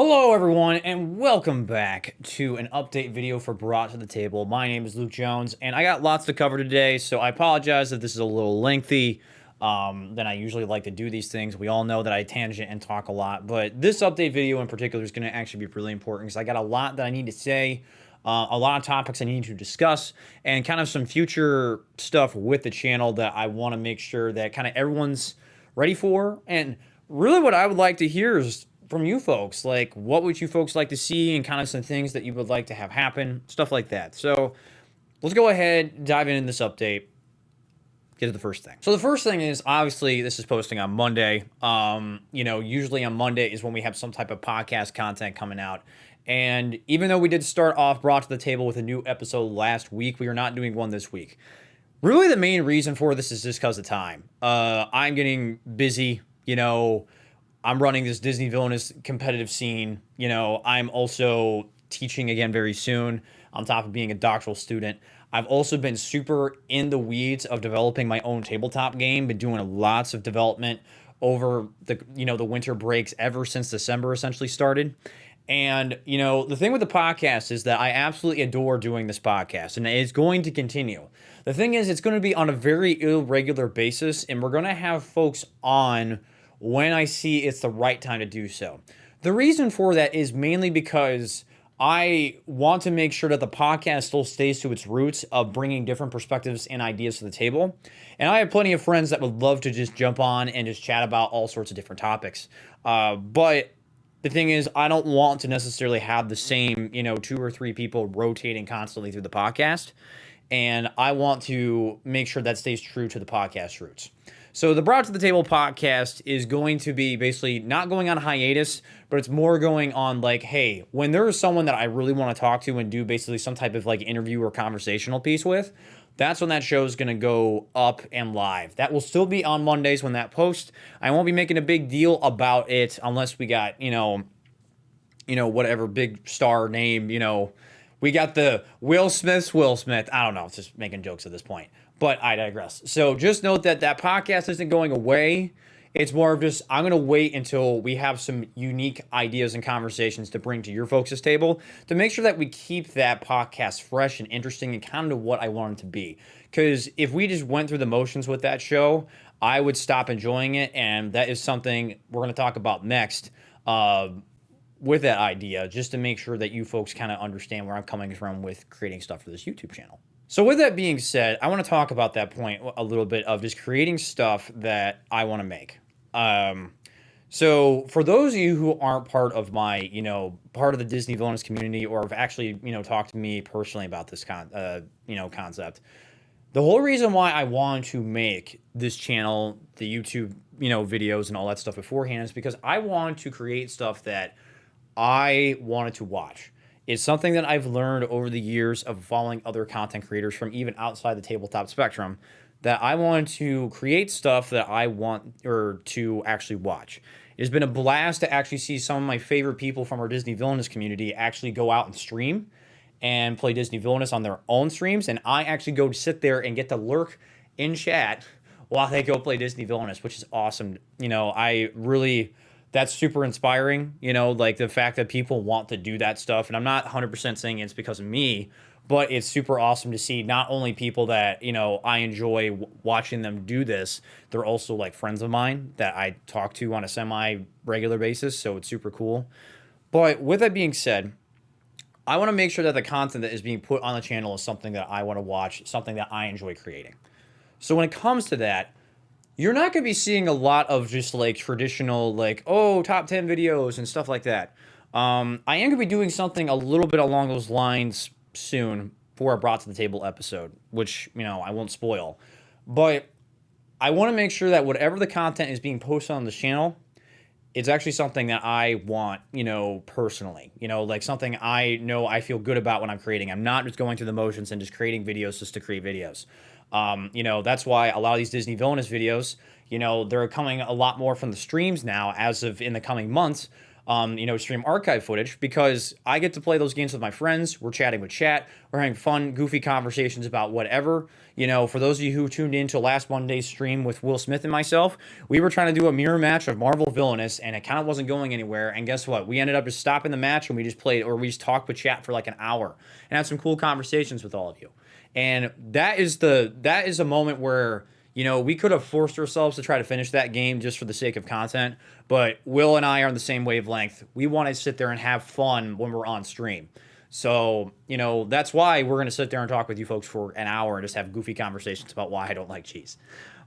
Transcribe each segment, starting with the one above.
Hello everyone and welcome back to an update video for Brought to the Table. My name is Luke Jones and I got lots to cover today, so I apologize if this is a little lengthy than I usually like to do these things. We all know that I tangent and talk a lot, but this update video in particular is going to actually be really important because I got a lot that I need to say, a lot of topics I need to discuss, and kind of some future stuff with the channel that I want to make sure that kind of everyone's ready for. And really what I would like to hear is from you folks, like what would you folks like to see and kind of some things that you would like to have happen, stuff like that. So let's go ahead, dive into this update, get to the first thing. So the first thing is, obviously this is posting on Monday. Usually on Monday is when we have some type of podcast content coming out. And even though we did start off Brought to the Table with a new episode last week, we are not doing one this week. Really the main reason for this is just because of time. I'm getting busy, I'm running this Disney Villainous competitive scene. I'm also teaching again very soon on top of being a doctoral student. I've also been super in the weeds of developing my own tabletop game, been doing lots of development over the winter breaks ever since December essentially started. And, the thing with the podcast is that I absolutely adore doing this podcast, and it's going to continue. The thing is, it's going to be on a very irregular basis, and we're going to have folks on when I see it's the right time to do so. The reason for that is mainly because I want to make sure that the podcast still stays to its roots of bringing different perspectives and ideas to the table. And I have plenty of friends that would love to just jump on and just chat about all sorts of different topics. But the thing is, I don't want to necessarily have the same, 2 or 3 people rotating constantly through the podcast. And I want to make sure that stays true to the podcast roots. So the Brought to the Table podcast is going to be basically not going on hiatus, but it's more going on like, hey, when there is someone that I really want to talk to and do basically some type of like interview or conversational piece with, that's when that show is going to go up and live. That will still be on Mondays when that posts. I won't be making a big deal about it unless we got, whatever big star name, we got the Will Smith. I don't know. It's just making jokes at this point. But I digress. So just note that that podcast isn't going away. It's more of just, I'm going to wait until we have some unique ideas and conversations to bring to your folks' table to make sure that we keep that podcast fresh and interesting and kind of what I want it to be. Because if we just went through the motions with that show, I would stop enjoying it. And that is something we're going to talk about next with that idea, just to make sure that you folks kind of understand where I'm coming from with creating stuff for this YouTube channel. So with that being said, I want to talk about that point a little bit of just creating stuff that I want to make. So for those of you who aren't part of my, part of the Disney Villainous community, or have actually, talked to me personally about this concept, the whole reason why I wanted to make this channel, the YouTube, videos and all that stuff beforehand is because I wanted to create stuff that I wanted to watch. It's something that I've learned over the years of following other content creators from even outside the tabletop spectrum, that I want to create stuff that I want to actually watch. It's been a blast to actually see some of my favorite people from our Disney Villainous community actually go out and stream and play Disney Villainous on their own streams, and I actually go sit there and get to lurk in chat while they go play Disney Villainous, which is awesome. That's super inspiring, like the fact that people want to do that stuff. And I'm not 100% saying it's because of me, but it's super awesome to see not only people that, I enjoy watching them do this, they're also like friends of mine that I talk to on a semi-regular basis. So it's super cool. But with that being said, I want to make sure that the content that is being put on the channel is something that I want to watch, something that I enjoy creating. So when it comes to that, you're not going to be seeing a lot of just like traditional, like, top 10 videos and stuff like that. I am going to be doing something a little bit along those lines soon for a Brought to the Table episode, which, I won't spoil. But I want to make sure that whatever the content is being posted on the channel, it's actually something that I want, personally, like something I know I feel good about when I'm creating. I'm not just going through the motions and just creating videos just to create videos. That's why a lot of these Disney Villainous videos, they're coming a lot more from the streams now as of in the coming months. stream archive footage because I get to play those games with my friends. We're chatting with chat. We're having fun, goofy conversations about whatever. For those of you who tuned in to last Monday's stream with Will Smith and myself, we were trying to do a mirror match of Marvel Villainous, and it kind of wasn't going anywhere. And guess what? We ended up just stopping the match and we just played, or we just talked with chat for like an hour and had some cool conversations with all of you. And that is a moment where we could have forced ourselves to try to finish that game just for the sake of content, but Will and I are on the same wavelength. We want to sit there and have fun when we're on stream. So, that's why we're going to sit there and talk with you folks for an hour and just have goofy conversations about why I don't like cheese.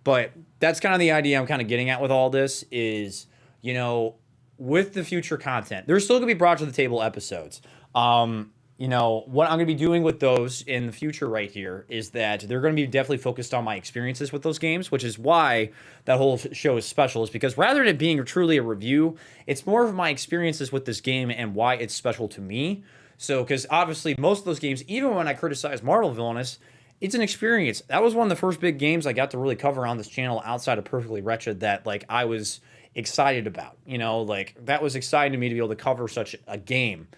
But that's kind of the idea I'm kind of getting at with all this is, with the future content, there's still going to be brought to the table episodes. What I'm going to be doing with those in the future right here is that they're going to be definitely focused on my experiences with those games, which is why that whole show is special, is because rather than it being truly a review, it's more of my experiences with this game and why it's special to me. So, because obviously most of those games, even when I criticize Marvel Villainous, it's an experience. That was one of the first big games I got to really cover on this channel outside of Perfectly Wretched that I was excited about. That was exciting to me to be able to cover such a game.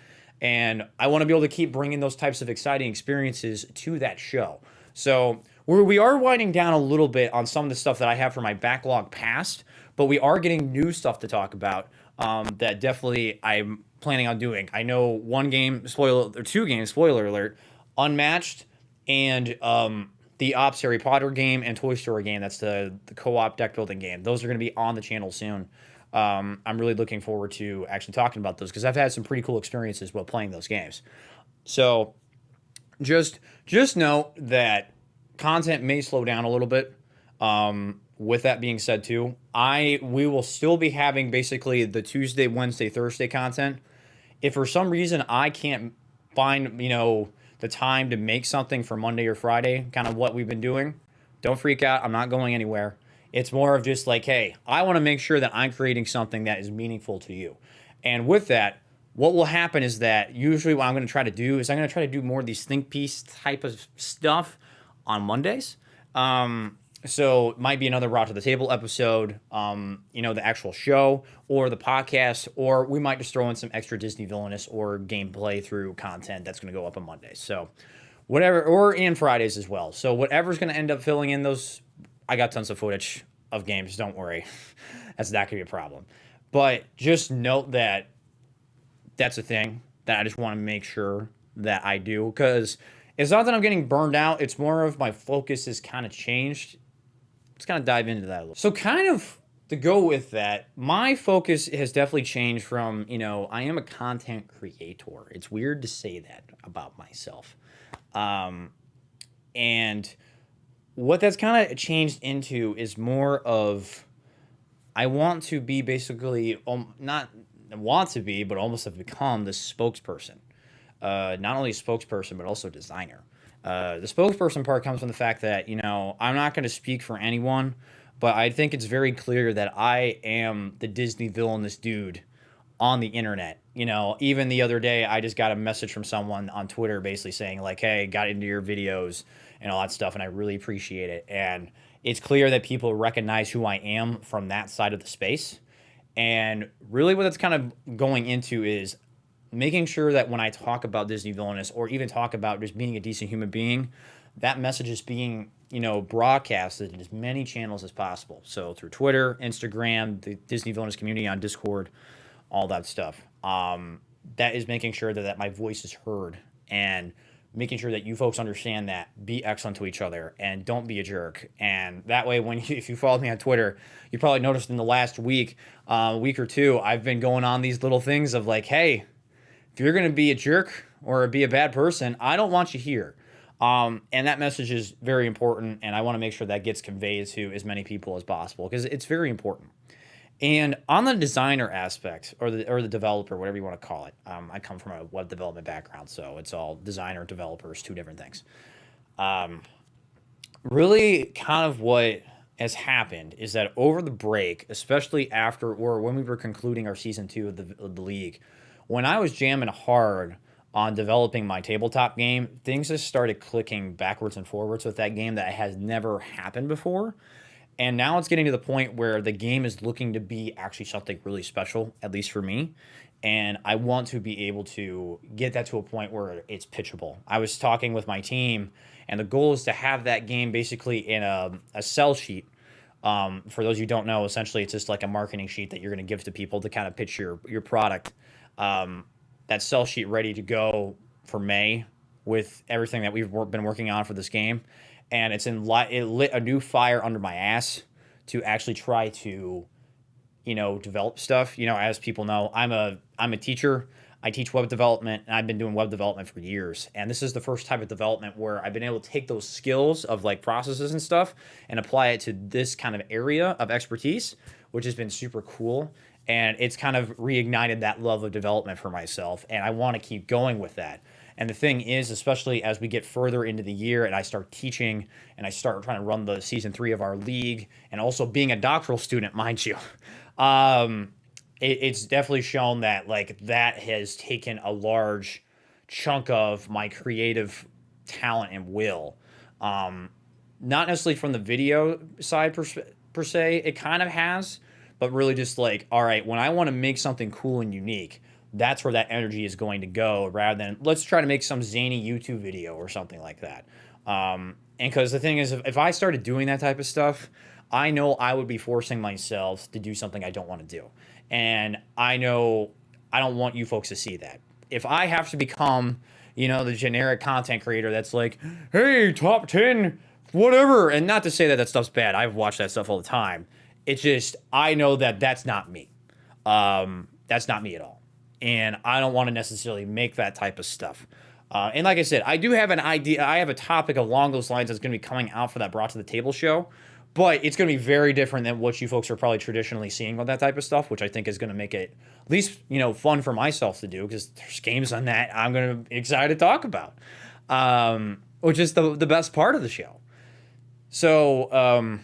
And I want to be able to keep bringing those types of exciting experiences to that show. So we are winding down a little bit on some of the stuff that I have for my backlog past, but we are getting new stuff to talk about that definitely I'm planning on doing. I know one game, two games, spoiler alert, Unmatched and the Ops Harry Potter game and Toy Story game. That's the co-op deck building game. Those are going to be on the channel soon. I'm really looking forward to actually talking about those because I've had some pretty cool experiences while playing those games. So just know that content may slow down a little bit. With that being said too, we will still be having basically the Tuesday, Wednesday, Thursday content. If for some reason I can't find, the time to make something for Monday or Friday, kind of what we've been doing, don't freak out. I'm not going anywhere. It's more of just hey, I want to make sure that I'm creating something that is meaningful to you. And with that, what will happen is that usually what I'm going to try to do is I'm going to try to do more of these think piece type of stuff on Mondays. So it might be another Raw to the Table episode, the actual show or the podcast, or we might just throw in some extra Disney Villainous or gameplay through content that's going to go up on Mondays. So whatever, or in Fridays as well. So whatever's going to end up filling in those, I got tons of footage of games. Don't worry. That's not going to be a problem. But just note that that's a thing that I just want to make sure that I do. Because it's not that I'm getting burned out. It's more of my focus has kind of changed. Let's kind of dive into that a little. So kind of to go with that, my focus has definitely changed from, I am a content creator. It's weird to say that about myself. And what that's kind of changed into is more of I want to be basically not want to be, but almost have become the spokesperson. Not only spokesperson, but also designer. The spokesperson part comes from the fact that, I'm not going to speak for anyone, but I think it's very clear that I am the Disney villainous dude on the internet. Even the other day, I just got a message from someone on Twitter basically saying hey, got into your videos and all that stuff, and I really appreciate it. And it's clear that people recognize who I am from that side of the space. And really what it's kind of going into is making sure that when I talk about Disney Villainous or even talk about just being a decent human being, that message is being, broadcasted in as many channels as possible. So through Twitter, Instagram, the Disney Villainous community on Discord, all that stuff. That is making sure that my voice is heard and making sure that you folks understand that be excellent to each other and don't be a jerk. And that way, if you followed me on Twitter, you probably noticed in the last week or two, I've been going on these little things of hey, if you're going to be a jerk or be a bad person, I don't want you here. And that message is very important, and I want to make sure that gets conveyed to as many people as possible because it's very important. And on the designer aspect or the developer, whatever you want to call it, I come from a web development background, so it's all designer, developers, two different things. Really kind of what has happened is that over the break, especially after or when we were concluding our season 2 of the league, when I was jamming hard on developing my tabletop game, things just started clicking backwards and forwards with that game that has never happened before. And now it's getting to the point where the game is looking to be actually something really special, at least for me. And I want to be able to get that to a point where it's pitchable. I was talking with my team, and the goal is to have that game basically in a sell sheet. For those who don't know, essentially it's just like a marketing sheet that you're going to give to people to kind of pitch your product. That sell sheet ready to go for May with everything that we've been working on for this game. And it lit a new fire under my ass to actually try to, develop stuff. As people know, I'm a teacher. I teach web development, and I've been doing web development for years. And this is the first type of development where I've been able to take those skills of like processes and stuff and apply it to this kind of area of expertise, which has been super cool. And it's kind of reignited that love of development for myself. And I want to keep going with that. And the thing is, especially as we get further into the year and I start teaching and I start trying to run the season 3 of our league and also being a doctoral student, mind you, it's definitely shown that like that has taken a large chunk of my creative talent and will. Not necessarily from the video side per se, it kind of has, but really just like, all right, when I want to make something cool and unique, that's where that energy is going to go rather than let's try to make some zany YouTube video or something like that. And because the thing is, if I started doing that type of stuff, I know I would be forcing myself to do something I don't want to do. And I know I don't want you folks to see that. If I have to become, the generic content creator that's like, hey, top 10, whatever. And not to say that stuff's bad. I've watched that stuff all the time. It's just, I know that that's not me. That's not me at all. And I don't want to necessarily make that type of stuff. And like I said, I do have an idea. I have a topic along those lines that's going to be coming out for that Brought to the Table show. But it's going to be very different than what you folks are probably traditionally seeing with that type of stuff, which I think is going to make it at least, fun for myself to do because there's games on that I'm going to be excited to talk about, which is the best part of the show. So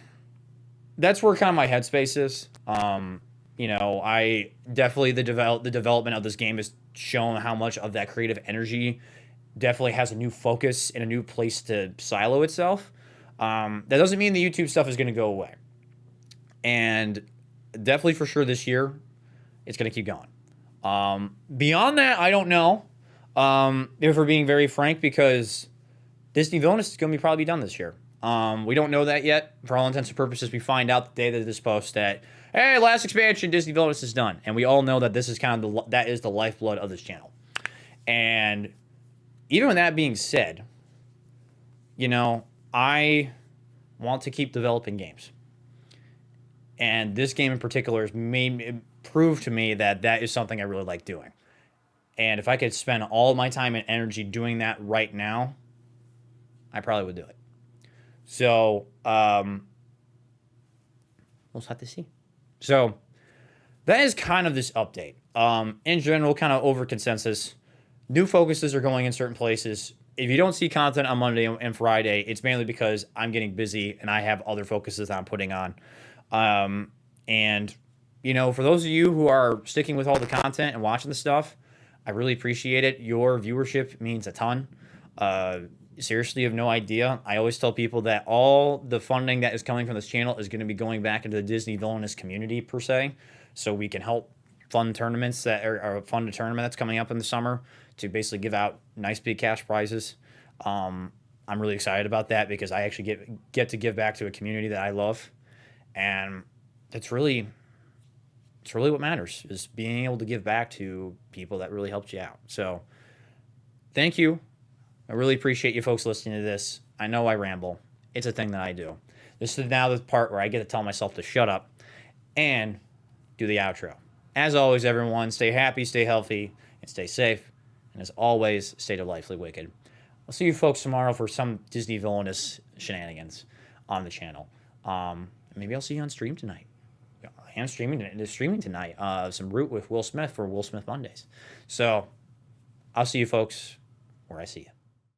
that's where kind of my headspace is. I definitely the development of this game has shown how much of that creative energy definitely has a new focus and a new place to silo itself. That doesn't mean the YouTube stuff is going to go away. And definitely for sure this year, it's going to keep going. Beyond that, I don't know. If we're being very frank, because Disney Villainous is going to probably be done this year. We don't know that yet. For all intents and purposes, we find out the day that this post that, hey, last expansion, Disney Villainous is done. And we all know that this is kind of that is the lifeblood of this channel. And even with that being said, I want to keep developing games. And this game in particular has proved to me that that is something I really like doing. And if I could spend all my time and energy doing that right now, I probably would do it. So, we'll have to see. So, that is kind of this update. In general, kind of over consensus, new focuses are going in certain places. If you don't see content on Monday and Friday, it's mainly because I'm getting busy and I have other focuses that I'm putting on. And, for those of you who are sticking with all the content and watching the stuff, I really appreciate it. Your viewership means a ton. Seriously, you have no idea. I always tell people that all the funding that is coming from this channel is going to be going back into the Disney Villainous community, per se, so we can help fund tournaments or fund a tournament that's coming up in the summer to basically give out nice big cash prizes. I'm really excited about that because I actually get to give back to a community that I love, and it's really what matters, is being able to give back to people that really helped you out. So thank you. I really appreciate you folks listening to this. I know I ramble. It's a thing that I do. This is now the part where I get to tell myself to shut up and do the outro. As always, everyone, stay happy, stay healthy, and stay safe. And as always, stay delightfully wicked. I'll see you folks tomorrow for some Disney Villainous shenanigans on the channel. Maybe I'll see you on stream tonight. I am streaming tonight. Some Root with Will Smith for Will Smith Mondays. So I'll see you folks where I see you.